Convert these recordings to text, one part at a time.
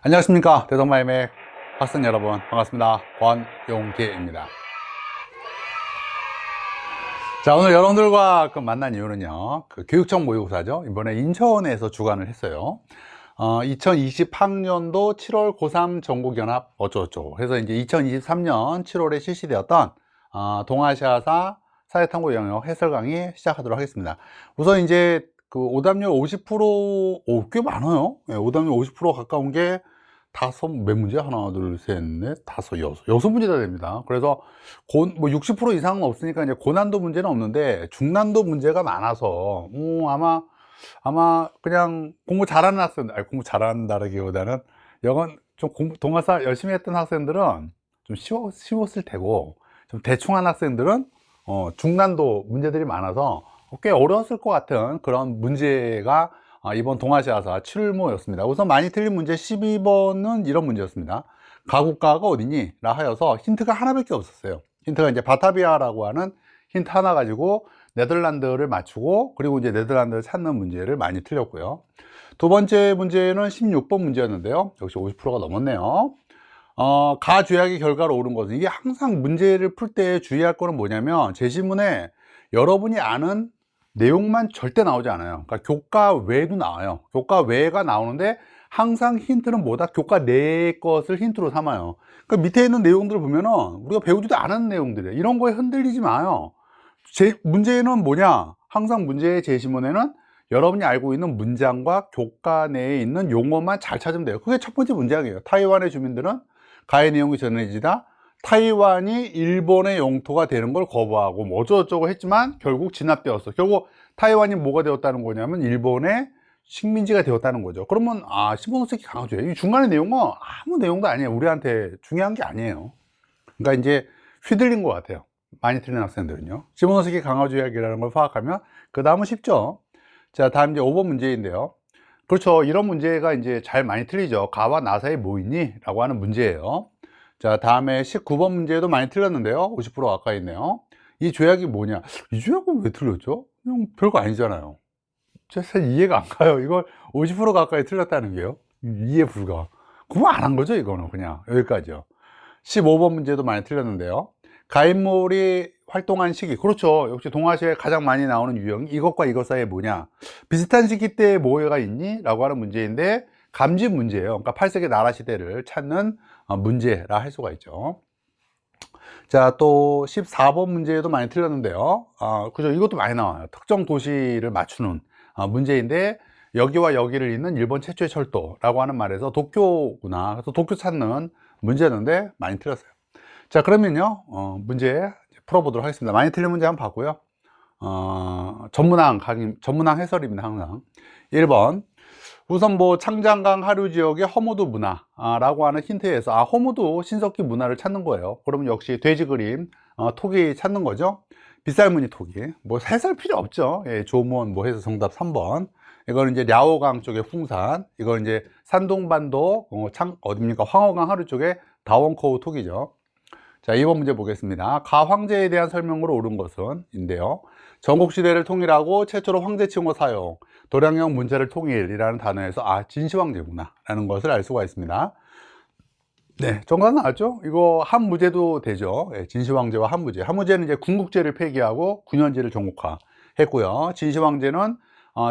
안녕하십니까. 대성마임의 학생 여러분 반갑습니다. 권용기입니다. 자, 오늘 여러분들과 만난 이유는요, 교육청 모의고사죠. 이번에 인천에서 주관을 했어요. 2020학년도 7월 고3 전국연합 어쩌고저쩌고 해서 이제 2023년 7월에 실시되었던 동아시아사 사회탐구 영역 해설 강의 시작하도록 하겠습니다. 우선 이제 오답률 50%, 꽤 많아요. 네, 오답률 50% 가까운 게 몇 문제? 하나, 둘, 셋, 넷, 다섯, 여섯 문제가 됩니다. 그래서 뭐 60% 이상은 없으니까 이제 고난도 문제는 없는데 중난도 문제가 많아서 아마 그냥 공부 잘하는 학생들, 아니 공부 잘한다라기보다는 영어 좀 동아사 열심히 했던 학생들은 좀 쉬웠을 테고, 좀 대충한 학생들은 중난도 문제들이 많아서 꽤 어려웠을 것 같은 그런 문제가 이번 동아시아사 7모였습니다. 우선 많이 틀린 문제 12번은 이런 문제였습니다. 가국가가 어디니? 라 하여서 힌트가 하나밖에 없었어요. 힌트가 이제 바타비아라고 하는 힌트 하나 가지고 네덜란드를 맞추고, 그리고 이제 네덜란드를 찾는 문제를 많이 틀렸고요. 두 번째 문제는 16번 문제였는데요. 역시 50%가 넘었네요. 가죄악의 결과로 옳은 것은, 이게 항상 문제를 풀 때 주의할 거는 뭐냐면, 제시문에 여러분이 아는 내용만 절대 나오지 않아요. 그러니까 교과 외도 나와요. 교과 외가 나오는데 항상 힌트는 뭐다? 교과 내 것을 힌트로 삼아요. 그러니까 밑에 있는 내용들을 보면은 우리가 배우지도 않은 내용들이에요. 이런 거에 흔들리지 마요. 문제는 뭐냐? 항상 문제의 제시문에는 여러분이 알고 있는 문장과 교과 내에 있는 용어만 잘 찾으면 돼요. 그게 첫 번째 문장이에요. 타이완의 주민들은 가해 내용이 전해지다 타이완이 일본의 영토가 되는 걸 거부하고 뭐 어쩌고저쩌고 했지만 결국 진압되었어. 결국 타이완이 뭐가 되었다는 거냐면 일본의 식민지가 되었다는 거죠. 그러면 15세기 강화주의, 이 중간의 내용은 아무 내용도 아니에요. 우리한테 중요한 게 아니에요. 그러니까 이제 휘둘린 것 같아요. 많이 틀린 학생들은요. 15세기 강화주의학이라는 걸 파악하면 그 다음은 쉽죠. 자, 다음 이제 5번 문제인데요. 그렇죠. 이런 문제가 이제 잘 많이 틀리죠. 가와 나 사이에 뭐 있니? 라고 하는 문제예요. 자, 다음에 19번 문제도 많이 틀렸는데요. 50% 가까이 있네요. 이 조약이 뭐냐? 이 조약은 왜 틀렸죠? 그냥 별거 아니잖아요. 사실 이해가 안 가요. 이걸 50% 가까이 틀렸다는 게요. 이해 불가. 그거 안 한 거죠, 이거는. 그냥 여기까지요. 15번 문제도 많이 틀렸는데요. 가인몰이 활동한 시기. 그렇죠. 역시 동아시아에 가장 많이 나오는 유형이 이것과 이것 사이에 뭐냐? 비슷한 시기 때에 뭐가 있니? 라고 하는 문제인데 감지 문제예요. 그러니까 8세기 나라 시대를 찾는 문제라 할 수가 있죠. 자, 또 14번 문제도 많이 틀렸는데요. 그죠. 이것도 많이 나와요. 특정 도시를 맞추는 문제인데, 여기와 여기를 잇는 일본 최초의 철도라고 하는 말에서 도쿄구나. 그래서 도쿄 찾는 문제였는데 많이 틀렸어요. 자, 그러면요, 문제 풀어보도록 하겠습니다. 많이 틀린 문제 한번 봤고요. 전문항 해설입니다, 항상. 1번. 우선 뭐 창장강 하류 지역의 허무도 문화라고 하는 힌트에서 허무도 신석기 문화를 찾는 거예요. 그러면 역시 돼지 그림, 토기 찾는 거죠. 빗살무늬 토기. 뭐 해설 필요 없죠. 예, 조무원 뭐 해서 정답 3번. 이거는 이제 랴오강 쪽의 풍산. 이건 이제 산동반도 어딥니까? 황허강 하류 쪽의 다원코우 토기죠. 자, 2번 문제 보겠습니다. 가황제에 대한 설명으로 옳은 것은 인데요. 전국시대를 통일하고 최초로 황제칭호 사용, 도량형 문자를 통일이라는 단어에서 진시황제구나 라는 것을 알 수가 있습니다. 네, 정답 나왔죠? 이거 한무제도 되죠. 네, 진시황제와 한무제. 한무제는 이제 군국제를 폐기하고 군현제를 전국화 했고요. 진시황제는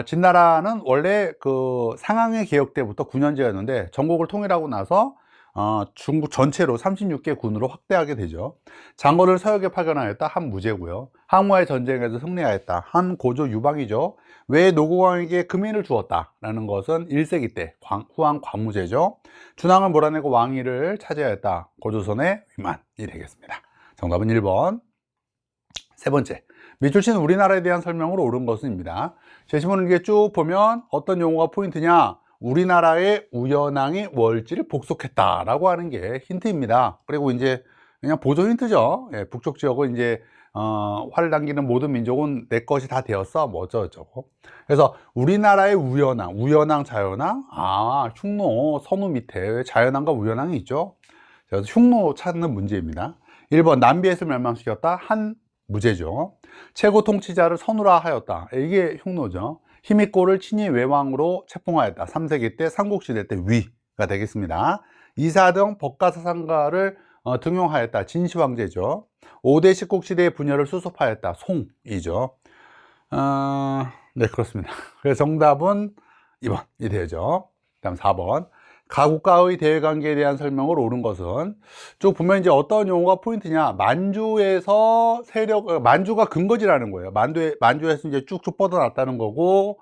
진나라는 원래 그 상항의 개혁 때부터 군현제였는데 전국을 통일하고 나서 중국 전체로 36개 군으로 확대하게 되죠. 장거를 서역에 파견하였다. 한무제고요. 항모의 전쟁에서 승리하였다. 한고조 유방이죠. 왜 노고왕에게 금인을 주었다라는 것은 1세기 때 후한 관무제죠. 준왕을 몰아내고 왕위를 차지하였다. 고조선의 위만이 되겠습니다. 정답은 1번. 세 번째, 밑줄 친 우리나라에 대한 설명으로 옳은 것은입니다. 제시문을 이렇게 쭉 보면 어떤 용어가 포인트냐? 우리나라의 우연왕이 월지를 복속했다라고 하는 게 힌트입니다. 그리고 이제 그냥 보조 힌트죠. 예, 북쪽 지역은 이제 활을 당기는 모든 민족은 내 것이 다 되었어. 뭐 어쩌고저쩌고. 그래서 우리나라의 우연왕, 자연왕, 흉노, 선우 밑에 자연왕과 우연왕이 있죠. 그래서 흉노 찾는 문제입니다. 1번 남비에서 멸망시켰다. 한 무제죠. 최고 통치자를 선우라 하였다. 이게 흉노죠. 히미꼬를 친히 외왕으로 책봉하였다. 3세기 때 삼국시대 때 위. 송가 되겠습니다. 이사 등 법가사상가를 등용하였다. 진시황제죠. 5대 십국시대의 분열을 수습하였다. 송이죠. 네, 그렇습니다. 그래서 정답은 2번이 되죠. 다음 4번. 가국과의 대외관계에 대한 설명을 옳은 것은, 쭉 보면 이제 어떤 용어가 포인트냐, 만주에서 만주가 근거지라는 거예요. 만주에서 이제 쭉쭉 뻗어났다는 거고,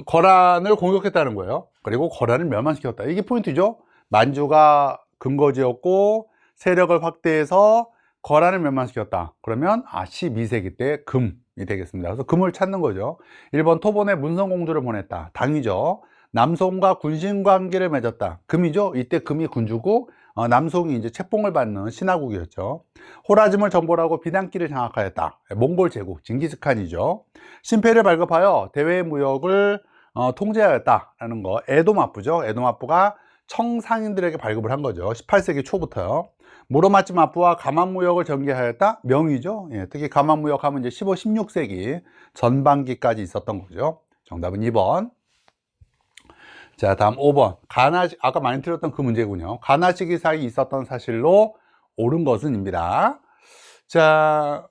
거란을 공격했다는 거예요. 그리고 거란을 멸망시켰다. 이게 포인트죠. 만주가 근거지였고 세력을 확대해서 거란을 멸망시켰다. 그러면 12세기 때 금이 되겠습니다. 그래서 금을 찾는 거죠. 1번 토본에 문성공주를 보냈다. 당이죠. 남송과 군신관계를 맺었다. 금이죠. 이때 금이 군주고 남송이 이제 채봉을 받는 신하국이었죠. 호라즘을 정벌하고 비단길을 장악하였다. 몽골 제국 징기스칸이죠. 신패를 발급하여 대외 무역을 통제하였다라는 거. 에도마부죠. 에도마부가 청상인들에게 발급을 한 거죠. 18세기 초부터요. 무로마치 마부와 가만무역을 전개하였다. 명의죠. 예, 특히 가만무역하면 이제 15, 16세기 전반기까지 있었던 거죠. 정답은 2번. 자, 다음 5번. 아까 많이 들었던 그 문제군요. 가나 시기 사이 있었던 사실로 옳은 것은입니다. 자,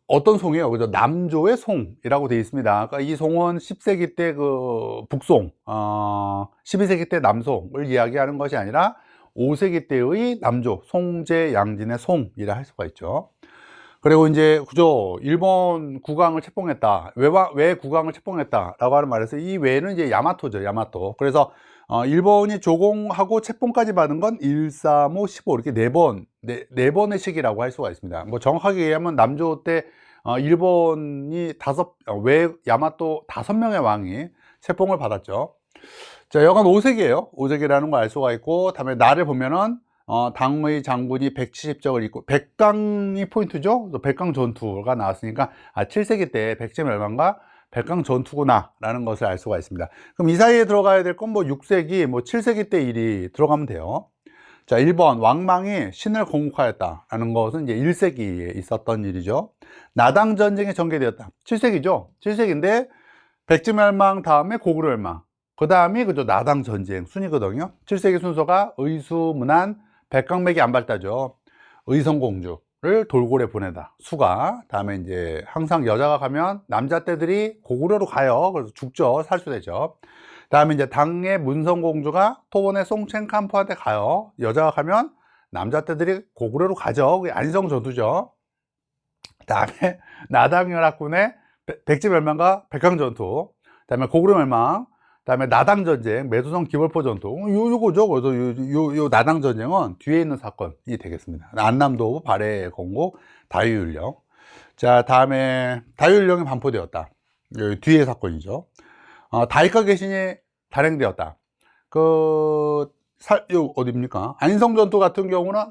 어떤 송이에요? 그죠? 남조의 송이라고 되어 있습니다. 그러니까 이 송은 10세기 때 그 북송, 12세기 때 남송을 이야기하는 것이 아니라 5세기 때의 남조, 송제 양진의 송이라 할 수가 있죠. 그리고 이제 그죠, 일본 국왕을 책봉했다. 왜 국왕을 책봉했다라고 하는 말에서 이 외에는 이제 야마토죠, 야마토. 그래서 일본이 조공하고 책봉까지 받은 건 1, 3, 5, 15 이렇게 네 번의 시기라고 할 수가 있습니다. 뭐 정확하게 얘기하면 남조 때 일본이 야마토 5명의 왕이 책봉을 받았죠. 자, 여간 5세기예요. 5세기라는 걸 알 수가 있고, 다음에 날을 보면은 당의 장군이 170적을 입고, 백강이 포인트죠. 백강 전투가 나왔으니까 7세기 때 백제 멸망과 백강 전투구나 라는 것을 알 수가 있습니다. 그럼 이 사이에 들어가야 될 건 뭐 6세기, 뭐 7세기 때 일이 들어가면 돼요. 자, 1번 왕망이 신을 공국하였다 라는 것은 이제 1세기에 있었던 일이죠. 나당 전쟁이 전개되었다. 7세기죠. 7세기인데 백제 멸망 다음에 고구려 멸망, 그 다음이 그죠, 나당 전쟁 순이거든요. 7세기 순서가 의수문안 백강맥이 안 밝다죠. 의성공주를 돌고래 보내다. 수가. 다음에 이제 항상 여자가 가면 남자 떼들이 고구려로 가요. 그래서 죽죠. 살수되죠. 다음에 이제 당의 문성공주가 토본의 송첸칸푸한테 가요. 여자가 가면 남자 떼들이 고구려로 가죠. 그게 안성 전투죠. 다음에 나당 연합군의 백제 멸망과 백강 전투. 다음에 고구려 멸망. 다음에 나당 전쟁, 매두성 기벌포 전투. 요거죠. 그래서 요 나당 전쟁은 뒤에 있는 사건이 되겠습니다. 안남도 발해 공고 다유율령. 자, 다음에 다유율령이 반포되었다. 뒤에 사건이죠. 다이카 개신이 단행되었다. 어디입니까? 안성 전투 같은 경우는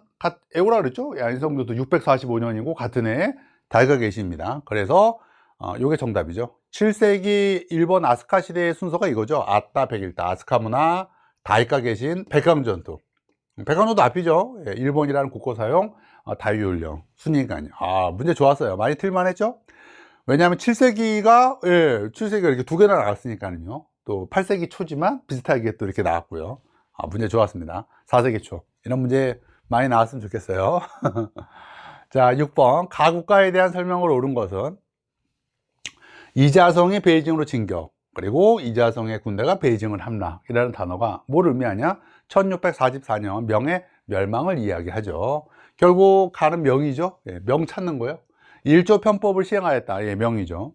에오라 그랬죠? 안성 전투 645년이고 같은 해 다이카 개신입니다. 그래서 요게 정답이죠. 7세기 일본 아스카 시대의 순서가 이거죠. 아따 백일다, 아스카 문화, 다이카 개신, 백강전투. 백강전투 앞이죠. 예, 일본이라는 국고 사용, 다유율령, 순위간이요. 문제 좋았어요. 많이 틀만했죠? 왜냐하면 7세기가 이렇게 두 개나 나왔으니까요. 또 8세기 초지만 비슷하게 또 이렇게 나왔고요. 문제 좋았습니다. 4세기 초. 이런 문제 많이 나왔으면 좋겠어요. 자, 6번. 가국가에 대한 설명을 옳은 것은, 이자성이 베이징으로 진격, 그리고 이자성의 군대가 베이징을 함락이라는 단어가 뭘 의미하냐? 1644년 명의 멸망을 이야기하죠. 결국 가는 명이죠. 명 찾는 거예요. 일조 편법을 시행하였다. 명이죠.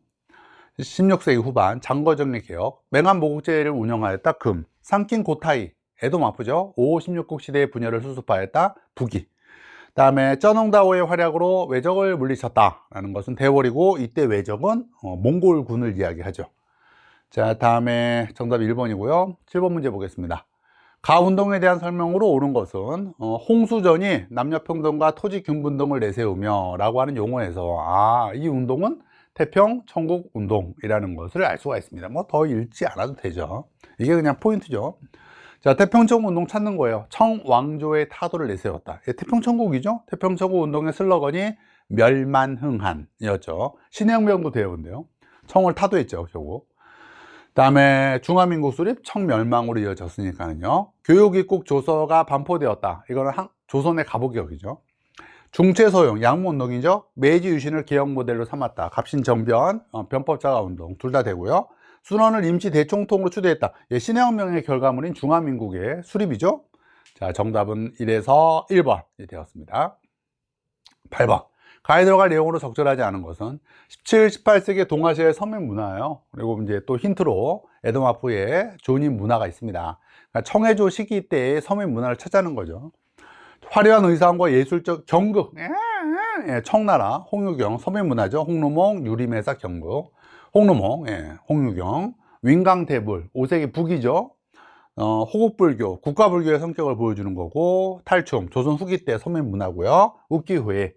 16세기 후반 장거정리 개혁, 맹한 모국제를 운영하였다. 금, 삼킨 고타이, 에도마부죠. 5, 16국 시대의 분열을 수습하였다. 북이. 다음에 쩌농다오의 활약으로 외적을 물리쳤다라는 것은 대월이고, 이때 외적은 몽골군을 이야기하죠. 자, 다음에 정답 1번이고요. 7번 문제 보겠습니다. 가운동에 대한 설명으로 옳은 것은, 홍수전이 남녀평등과 토지균분 등을 내세우며 라고 하는 용어에서 이 운동은 태평 청국 운동이라는 것을 알 수가 있습니다. 뭐 더 읽지 않아도 되죠. 이게 그냥 포인트죠. 자, 태평천국 운동 찾는 거예요. 청왕조의 타도를 내세웠다. 태평천국이죠. 태평천국 운동의 슬로건이 멸만흥한이었죠. 신해혁명도 되어본데요. 청을 타도했죠, 결국. 다음에 중화민국 수립 청멸망으로 이어졌으니까요. 교육입국 조서가 반포되었다. 이거는 조선의 가보기역이죠. 중체소용 양문동이죠. 메이지 유신을 개혁 모델로 삼았다. 갑신정변, 변법자가 운동 둘 다 되고요. 순원을 임시 대총통으로 추대했다. 예, 신해혁명의 결과물인 중화민국의 수립이죠. 자, 정답은 1에서 1번이 되었습니다. 8번. 가에 들어갈 내용으로 적절하지 않은 것은 17, 18세기 동아시아의 서민 문화예요. 그리고 이제 또 힌트로 에도마프의 조님 문화가 있습니다. 그러니까 청해조 시기 때의 서민 문화를 찾자는 거죠. 화려한 의상과 예술적 경극, 청나라, 홍유경, 서민 문화죠. 홍루몽, 유림회사 경극, 홍루몽, 홍유경, 윙강대불, 5세기 북이죠. 호국불교, 국가불교의 성격을 보여주는 거고, 탈춤, 조선 후기 때 서민 문화고요. 웃기회,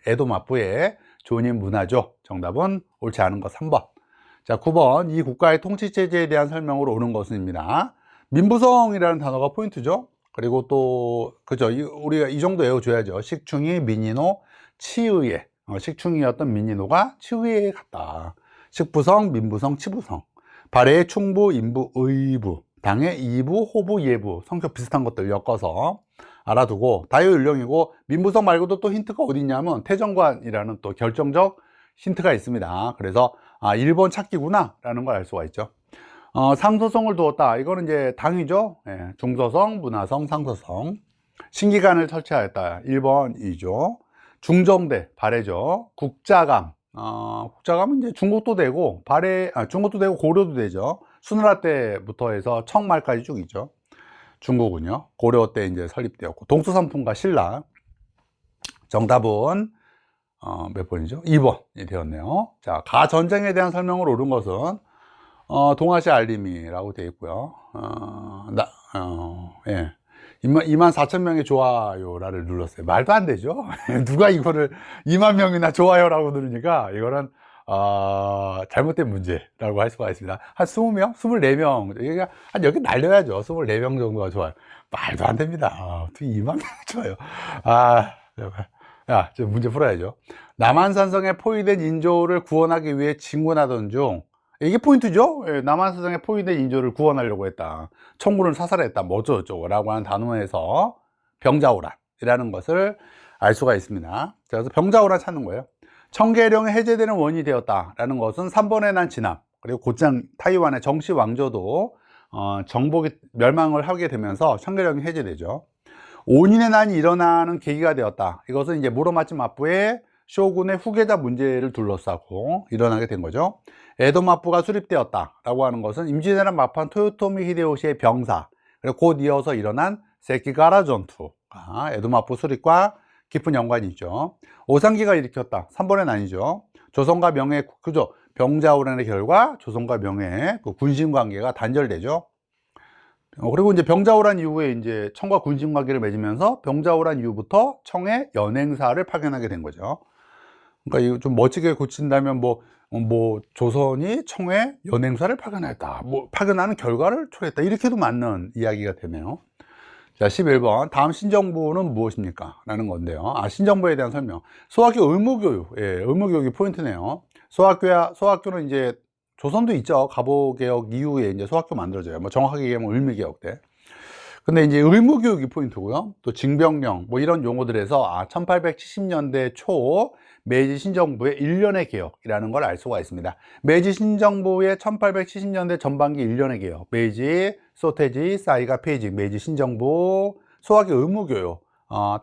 에도마프의 조님 문화죠. 정답은 옳지 않은 거 3번. 자, 9번. 이 국가의 통치체제에 대한 설명으로 오는 것입니다. 민부성이라는 단어가 포인트죠. 그리고 또, 그죠. 우리가 이 정도 외워줘야죠. 식충이 민인호 치의에. 식충이었던 민인호가 치의에 갔다. 식부성, 민부성, 치부성. 발해의 충부, 인부, 의부. 당의 이부, 호부, 예부. 성격 비슷한 것들 엮어서 알아두고, 다효율령이고, 민부성 말고도 또 힌트가 어디 있냐면, 태정관이라는 또 결정적 힌트가 있습니다. 그래서, 1번 찾기구나. 라는 걸 알 수가 있죠. 상서성을 두었다. 이거는 이제 당이죠. 예, 중서성, 문화성, 상서성. 신기관을 설치하였다. 1번이죠. 중정대, 발해죠. 국자감. 국자감은 이제 중국도 되고, 중국도 되고, 고려도 되죠. 수누라 때부터 해서 청말까지 쭉 있죠. 중국은요. 고려 때 이제 설립되었고, 동서삼통과 신라. 정답은, 몇 번이죠? 2번이 되었네요. 자, 가전쟁에 대한 설명을 옳은 것은, 동아시아 알림이라고 되어 있고요. 예. 24,000명의 좋아요를 눌렀어요. 말도 안 되죠? 누가 이거를 2만 명이나 좋아요라고 누르니까 이거는 잘못된 문제라고 할 수가 있습니다. 한 20명? 24명. 한 여기 날려야죠. 24명 정도가 좋아요. 말도 안 됩니다. 2만 명 좋아요. 야, 저 문제 풀어야죠. 남한산성에 포위된 인조를 구원하기 위해 진군하던 중, 이게 포인트죠. 남한산성에 포위된 인조를 구원하려고 했다. 청군을 사살했다. 뭐 어쩌고저쩌고 라고 하는 단어에서 병자호란이라는 것을 알 수가 있습니다. 그래서 병자호란 찾는 거예요. 청계령이 해제되는 원인이 되었다라는 것은 3번의 난 진압, 그리고 곧장 타이완의 정시 왕조도 정복이 멸망을 하게 되면서 청계령이 해제되죠. 온인의 난이 일어나는 계기가 되었다. 이것은 이제 무로마치 마부의 쇼군의 후계자 문제를 둘러싸고 일어나게 된 거죠. 에도 마부가 수립되었다라고 하는 것은 임진왜란 막판 토요토미 히데요시의 병사, 그리고 곧 이어서 일어난 세키가라 전투가 에도 마부 수립과 깊은 연관이 있죠. 오상기가 일으켰다. 3번의 난이죠. 조선과 명의, 그죠? 병자호란의 결과 조선과 명의 그 군신 관계가 단절되죠. 그리고 이제 병자호란 이후에 이제 청과 군신 관계를 맺으면서 병자호란 이후부터 청에 연행사를 파견하게 된 거죠. 그러니까 이거 좀 멋지게 고친다면 뭐 조선이 청에 연행사를 파견했다. 파견하는 결과를 초래했다. 이렇게도 맞는 이야기가 되네요. 자, 11번. 다음 신정부는 무엇입니까? 라는 건데요. 신정부에 대한 설명. 소학교 의무교육. 예, 의무교육이 포인트네요. 소학교는 이제 조선도 있죠. 갑오개혁 이후에 이제 소학교 만들어져요. 뭐 정확하게 얘기하면 을미개혁 때. 근데 이제 의무교육이 포인트고요. 또 징병령, 뭐 이런 용어들에서 1870년대 초 메이지 신정부의 일련의 개혁이라는 걸 알 수가 있습니다. 메이지 신정부의 1870년대 전반기 일련의 개혁. 메이지, 소태지, 사이가 페이지, 메이지 신정부, 소학교 의무교육,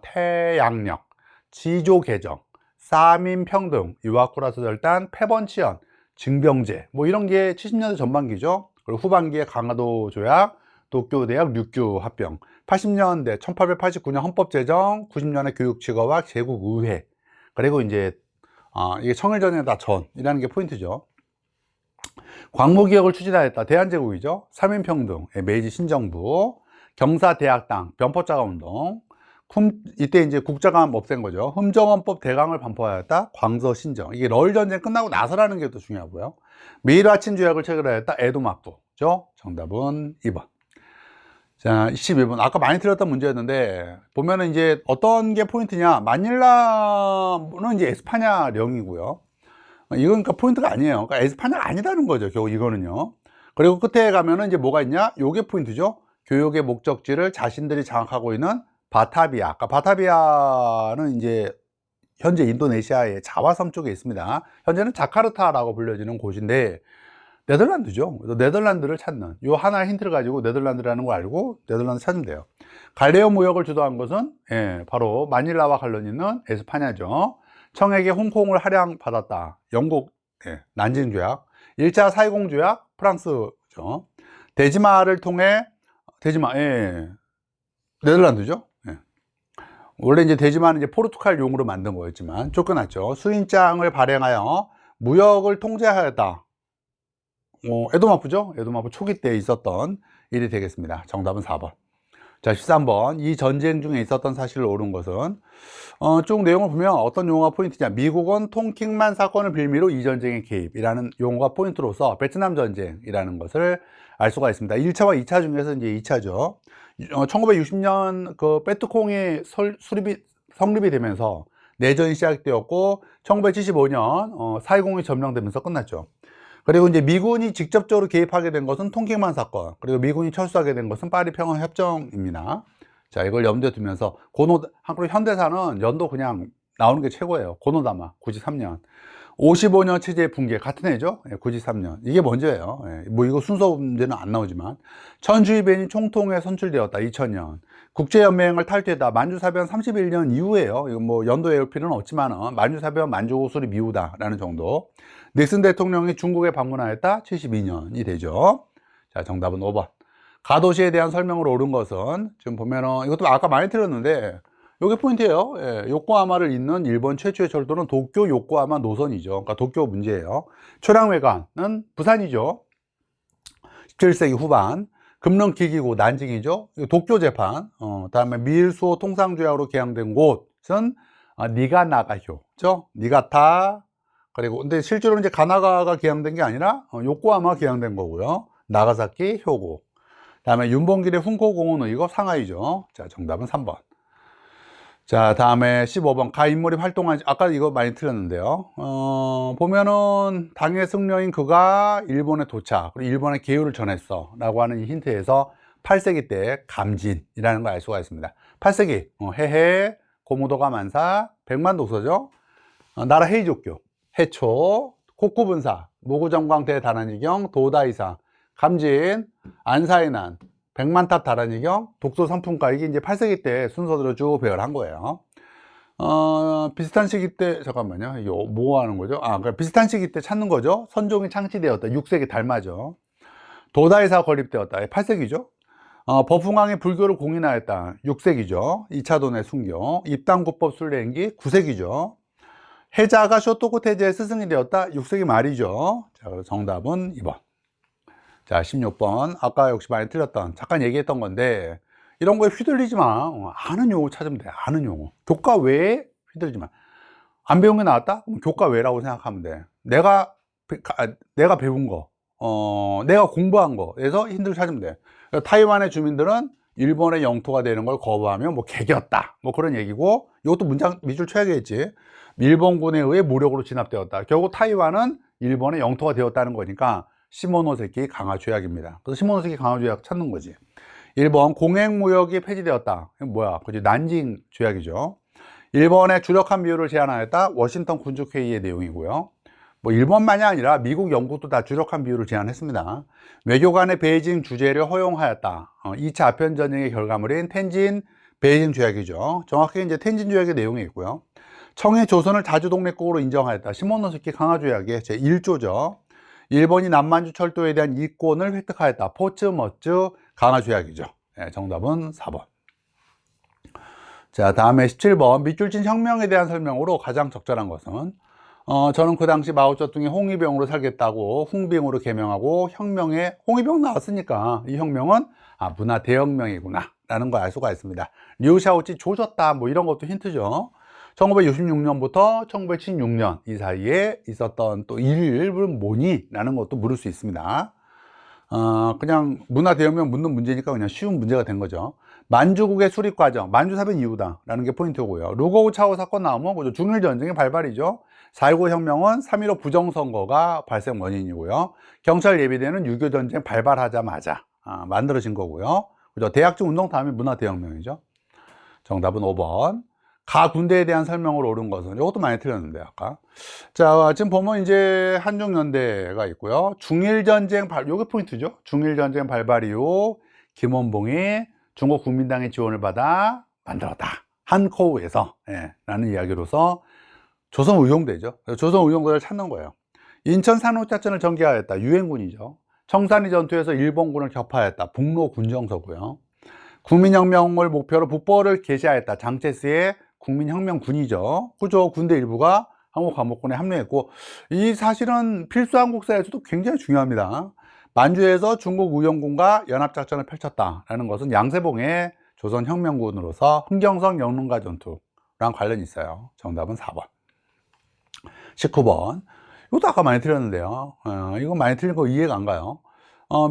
태양력, 지조 개정, 사민평등, 유아쿠라스 절단, 패번치연, 징병제, 뭐 이런 게 70년대 전반기죠. 그리고 후반기에 강화도 조약, 도쿄대학 육교 합병, 80년대 1889년 헌법 제정, 90년에 교육직업학 제국의회, 그리고 이제 이게 청일전에다 전이라는 게 포인트죠. 광무개혁을 추진하였다. 대한제국이죠. 사민평등, 메이지 신정부, 경사대학당, 변포자가 운동, 이때 이제 국자감 없앤 거죠. 흠정헌법 대강을 반포하였다. 광서신정. 이게 러일 전쟁 끝나고 나서라는 게 또 중요하고요. 메이라친 조약을 체결하였다. 에도마부죠. 정답은 2번. 자, 21번. 아까 많이 틀렸던 문제였는데, 보면은 이제 어떤 게 포인트냐. 마닐라는 이제 에스파냐령이고요. 이건 그러니까 포인트가 아니에요. 그러니까 에스파냐가 아니다는 거죠. 결국 이거는요. 그리고 끝에 가면은 이제 뭐가 있냐? 요게 포인트죠. 교육의 목적지를 자신들이 장악하고 있는 바타비아. 아까 바타비아는 이제 현재 인도네시아의 자와섬 쪽에 있습니다. 현재는 자카르타라고 불려지는 곳인데 네덜란드죠. 그래서 네덜란드를 찾는 요 하나의 힌트를 가지고 네덜란드라는 걸 알고 네덜란드 찾으면 돼요. 갈레오 무역을 주도한 것은 바로 마닐라와 관련 있는 에스파냐죠. 청에게 홍콩을 할양받았다. 영국 난징 조약. 1차 사이공 조약 프랑스죠. 대지마를 통해 대지마 네덜란드죠. 원래 이제 대지마는 이제 포르투갈 용으로 만든 거였지만 쫓겨났죠. 수인장을 발행하여 무역을 통제하였다. 에도마프죠. 에도마프 초기 때 있었던 일이 되겠습니다. 정답은 4번. 자, 13번. 이 전쟁 중에 있었던 사실을 옳은 것은 쭉 내용을 보면 어떤 용어가 포인트냐. 미국은 통킹만 사건을 빌미로 이 전쟁에 개입이라는 용어가 포인트로서 베트남 전쟁이라는 것을 알 수가 있습니다. 1차와 2차 중에서 이제 2차죠. 1960년 그 빼뚜콩이 성립이 되면서 내전이 시작되었고 1975년 4.20이 점령되면서 끝났죠. 그리고 이제 미군이 직접적으로 개입하게 된 것은 통킹만 사건, 그리고 미군이 철수하게 된 것은 파리 평화협정입니다. 자, 이걸 염두에 두면서 한국 현대사는 연도 그냥 나오는 게 최고예요. 고노다마 93년 55년 체제 붕괴 같은 해죠. 93년 이게 먼저예요. 뭐 이거 순서 문제는 안 나오지만 천주의변이 총통에 선출되었다. 2000년 국제연맹을 탈퇴했다. 만주사변 31년 이후에요. 이거 뭐 연도 외울 필요는 없지만은 만주사변 만주고술이 미우다라는 정도. 닉슨 대통령이 중국에 방문하였다. 72년이 되죠. 자, 정답은 5번. 가도시에 대한 설명을 옳은 것은 지금 보면은 이것도 아까 많이 틀렸는데 요게 포인트예요. 요코하마를 잇는 일본 최초의 철도는 도쿄 요코하마 노선이죠. 그러니까 도쿄 문제예요. 초량회관은 부산이죠. 17세기 후반. 금릉기기고 난징이죠. 도쿄 재판. 다음에 미일수호 통상조약으로 개항된 곳은 니가나가효죠. 니가타. 그리고 근데 실제로 이제 가나가가 개항된 게 아니라 요코하마 개항된 거고요. 나가사키, 효고. 다음에 윤봉길의 훈코공원 의거 상하이죠. 자, 정답은 3번. 자, 다음에 15번. 가 인물이 활동한, 아까 이거 많이 틀렸는데요. 보면은 당의 승려인 그가 일본에 도착, 그리고 일본에 계율을 전했어. 라고 하는 이 힌트에서 8세기 때 감진이라는 걸 알 수가 있습니다. 8세기, 해해, 고무도가 만사, 백만독서죠. 나라 헤이족교, 해초, kok구분사, 모구정광 대다란이경, 도다이사, 감진, 안사의 난, 백만탑 다란이경, 독소 선풍가. 이게 이제 8세기 때 순서대로 쭉 배열한 거예요. 비슷한 시기 때, 잠깐만요. 이거 뭐 하는 거죠? 그러니까 비슷한 시기 때 찾는 거죠. 선종이 창치되었다. 6세기 달마죠. 도다이사 건립되었다. 8세기죠. 법흥왕이 불교를 공인하였다. 6세기죠. 2차 돈의 순교. 입당국법 순례행기 9세기죠. 해자가 쇼토쿠 태제의 스승이 되었다. 6세기 말이죠. 자, 정답은 2번. 자, 16번. 아까 역시 많이 틀렸던, 잠깐 얘기했던 건데, 이런 거에 휘둘리지 마. 아는 용어 찾으면 돼. 아는 용어. 교과 외에 휘둘리지 마. 안 배운 게 나왔다? 그럼 교과 외라고 생각하면 돼. 내가 배운 거, 내가 공부한 거에서 힌트를 찾으면 돼. 타이완의 주민들은 일본의 영토가 되는 걸 거부하며 뭐 개겼다. 뭐 그런 얘기고, 이것도 밑줄 쳐야겠지. 일본군에 의해 무력으로 진압되었다. 결국 타이완은 일본의 영토가 되었다는 거니까 시모노세키 강화조약입니다. 그래서 시모노세키 강화조약 찾는 거지. 1번 공행무역이 폐지되었다. 뭐야? 그지 난징 조약이죠. 일본의 주력한 비율을 제한하였다. 워싱턴 군축회의의 내용이고요. 뭐 일본만이 아니라 미국, 영국도 다 주력한 비율을 제한했습니다. 외교 간의 베이징 주재를 허용하였다. 2차 아편전쟁의 결과물인 텐진 베이징 조약이죠. 정확히 이제 텐진 조약의 내용이 있고요. 청해 조선을 자주독립국으로 인정하였다. 시모노세키 강화조약의 제1조죠. 일본이 남만주 철도에 대한 이권을 획득하였다. 포츠머츠 강화조약이죠. 정답은 4번. 자, 다음에 17번. 밑줄진 혁명에 대한 설명으로 가장 적절한 것은 저는 그 당시 마오쩌둥이 홍위병으로 살겠다고 홍빙으로 개명하고 홍위병 나왔으니까 이 혁명은 문화 대혁명이구나 라는 걸 알 수가 있습니다. 류샤오치 조졌다 뭐 이런 것도 힌트죠. 1966년부터 1976년 이 사이에 있었던 또 일을 뭐니? 라는 것도 물을 수 있습니다. 그냥 문화 대혁명 묻는 문제니까 그냥 쉬운 문제가 된 거죠. 만주국의 수립 과정, 만주사변 이후다 라는 게 포인트고요. 루고우 차오 사건 나오면 중일전쟁의 발발이죠. 4.19 혁명은 3.15 부정선거가 발생 원인이고요. 경찰 예비대는 6.25 전쟁 발발하자마자 만들어진 거고요. 그죠? 대약증 운동 다음에 문화대혁명이죠. 정답은 5번. 가 군대에 대한 설명을 옳은 것은, 이것도 많이 틀렸는데 아까. 자, 지금 보면 이제 한중연대가 있고요. 중일전쟁 요게 포인트죠. 중일전쟁 발발 이후 김원봉이 중국 국민당의 지원을 받아 만들었다, 한코우에서. 라는 이야기로서 조선의용대죠. 조선의용대를 찾는 거예요. 인천 산호작전을 전개하였다, 유엔군이죠. 청산리 전투에서 일본군을 격파했다, 북로 군정서고요. 국민혁명을 목표로 북벌을 개시하였다, 장제스의 국민혁명군이죠. 그죠? 군대 일부가 한국 광복군에 합류했고, 이 사실은 필수 한국사에서도 굉장히 중요합니다. 만주에서 중국 의용군과 연합작전을 펼쳤다라는 것은 양세봉의 조선혁명군으로서 흥경성 영릉가 전투랑 관련이 있어요. 정답은 4번. 19번. 이것도 아까 많이 틀렸는데요. 이거 많이 틀린 거 이해가 안 가요.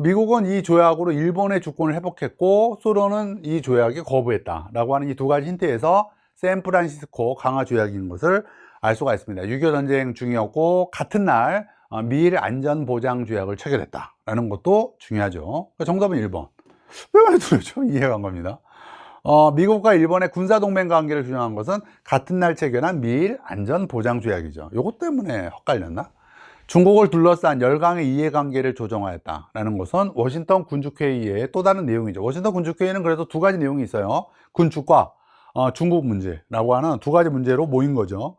미국은 이 조약으로 일본의 주권을 회복했고, 소련은 이 조약에 거부했다라고 하는 이 두 가지 힌트에서 샌프란시스코 강화 조약인 것을 알 수가 있습니다. 6.25 전쟁 중이었고, 같은 날 미일 안전보장 조약을 체결했다라는 것도 중요하죠. 정답은 1번. 왜 많이 틀렸죠? 이해가 안 갑니다. 미국과 일본의 군사동맹 관계를 규정한 것은 같은 날 체결한 미일 안전보장조약이죠. 요것 때문에 헛갈렸나? 중국을 둘러싼 열강의 이해관계를 조정하였다라는 것은 워싱턴 군축회의의 또 다른 내용이죠. 워싱턴 군축회의는 그래도 두 가지 내용이 있어요. 군축과 중국 문제라고 하는 두 가지 문제로 모인 거죠.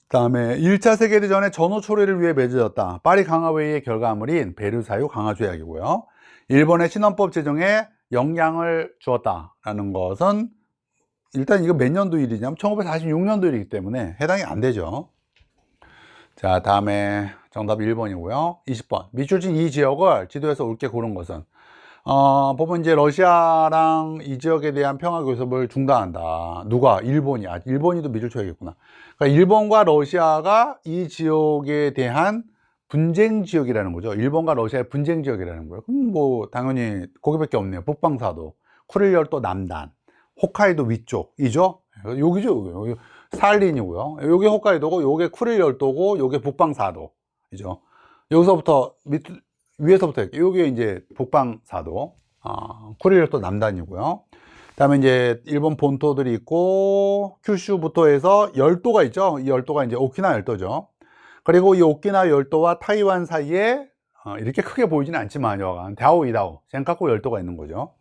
그 다음에 1차 세계대전의 전후 초래를 위해 맺어졌다, 파리 강화회의의 결과물인 베르사유 강화조약이고요. 일본의 신헌법 제정에 영향을 주었다라는 것은, 일단 이거 몇 년도 일이냐면 1946년도 일이기 때문에 해당이 안 되죠. 자, 다음에 정답 1번이고요. 20번. 밑줄진 이 지역을 지도에서 옳게 고른 것은, 보면 이제 러시아랑 이 지역에 대한 평화 교섭을 중단한다. 누가? 일본이. 일본이도 밑줄 쳐야겠구나. 그러니까 일본과 러시아가 이 지역에 대한 분쟁 지역이라는 거죠. 일본과 러시아의 분쟁 지역이라는 거예요. 그럼 뭐 당연히 거기밖에 없네요. 북방사도, 쿠릴열도 남단, 홋카이도 위쪽이죠. 여기죠. 여기 살린이고요. 여기 홋카이도고, 요게 쿠릴열도고, 요게 북방사도이죠. 여기서부터 위에서부터 할게요. 여기 이제 북방사도, 쿠릴열도 남단이고요. 그다음에 이제 일본 본토들이 있고, 큐슈부터 해서 열도가 있죠. 이 열도가 이제 오키나와 열도죠. 그리고 이 오키나와 열도와 타이완 사이에 이렇게 크게 보이지는 않지만 여간 다오이다오, 센카쿠 열도가 있는 거죠.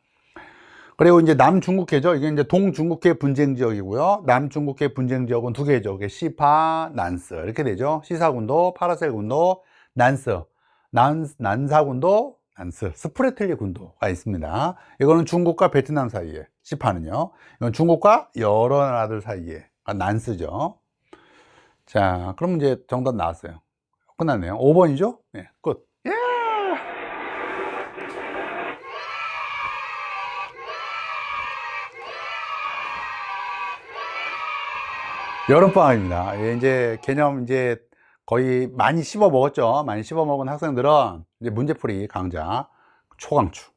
그리고 이제 남중국해죠. 이게 이제 동중국해 분쟁 지역이고요. 남중국해 분쟁 지역은 두 개죠. 이게 시파, 난스 이렇게 되죠. 시사군도, 파라셀군도, 난사군도, 난스, 스프레틀리 군도가 있습니다. 이거는 중국과 베트남 사이에, 시파는요. 이건 중국과 여러 나라들 사이에, 난스죠. 자, 그럼 이제 정답 나왔어요. 끝났네요. 5번이죠? 네, 끝. 예! 여름방학입니다. 이제 개념 이제 거의 많이 씹어 먹었죠. 많이 씹어 먹은 학생들은 이제 문제풀이 강좌 초강추,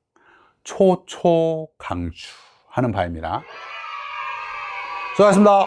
초초강추 하는 바입니다. 수고하셨습니다.